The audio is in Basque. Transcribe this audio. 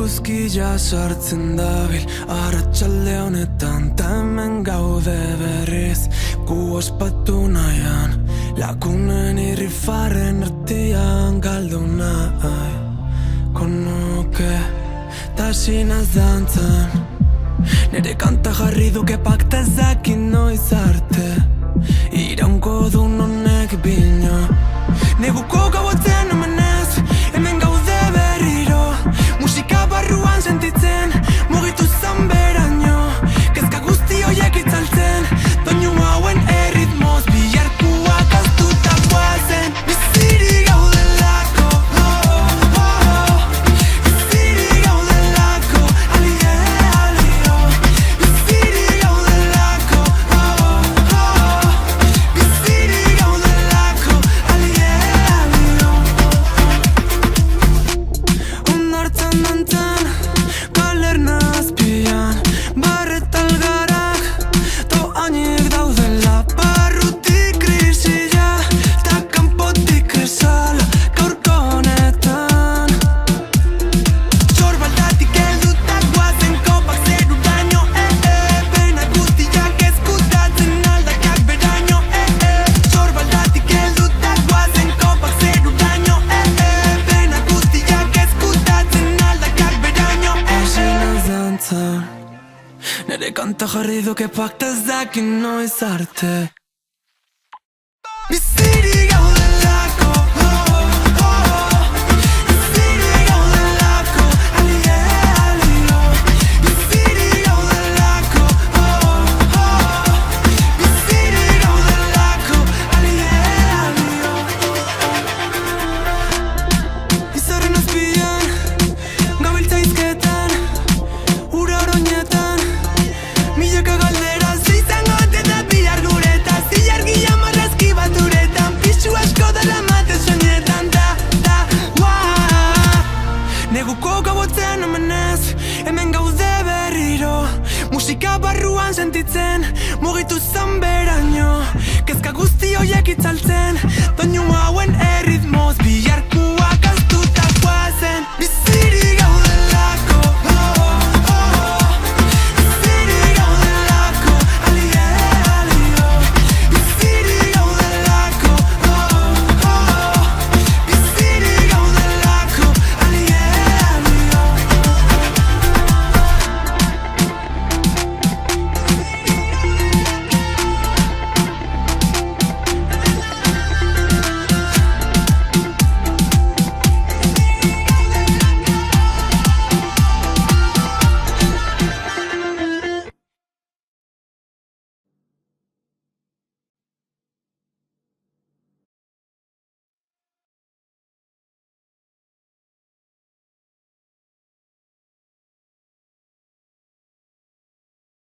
Eguzkia sartzen dabil arratsalde honetan ta hemen gaude berriz gu ospatu nahian lagunen irrifarren artean galdu nahi konuke ta sinaz dantzan nere kanta jarri duke pakta ezakin noiz arte iraunko dun honek bino neguko gauatzen omenez hemen gaude berriro musika barruan sentitzen mugitu zan beraino kezka guzti hoiek itzaltzen doinu hauen erritmoz biharkuak aztuta guazen biziri gaudelako biziri gaudelako alie alio biziri gaudelako biziri gaudelako alie alio ondartzan dantzan kalerna azpian barretal garak toainik daudela barrutik krisila ta kanpotik esala gaurko honetan Sorbaldatik helduta guazen kopak zeruraino pena guztiak ezkutatzen aldakak beraino Sorbaldatik helduta guazen kopak zeruraino pena guztiak ezkutatzen aldakak beraino Sinaz dantzan nere kanta jarri duke pakta ezakin noiz arte biziri gaudelako biziri gaudelako alie alio biziri gaudelako biziri gaudelako alie alio izarren azpian gabiltza izketan ura oroinetan milaka galdera izango eta bihar guretan zilargia marrazki bat uretan pisu asko dela mate soinetan neguko gauatzen omenez hemen gaude berriro musika barruan sentitzen mugitu zan beraino kezka guzti hoiek itzaltzen doinu hauen erritmoz biharkuak aztuta guazen biziri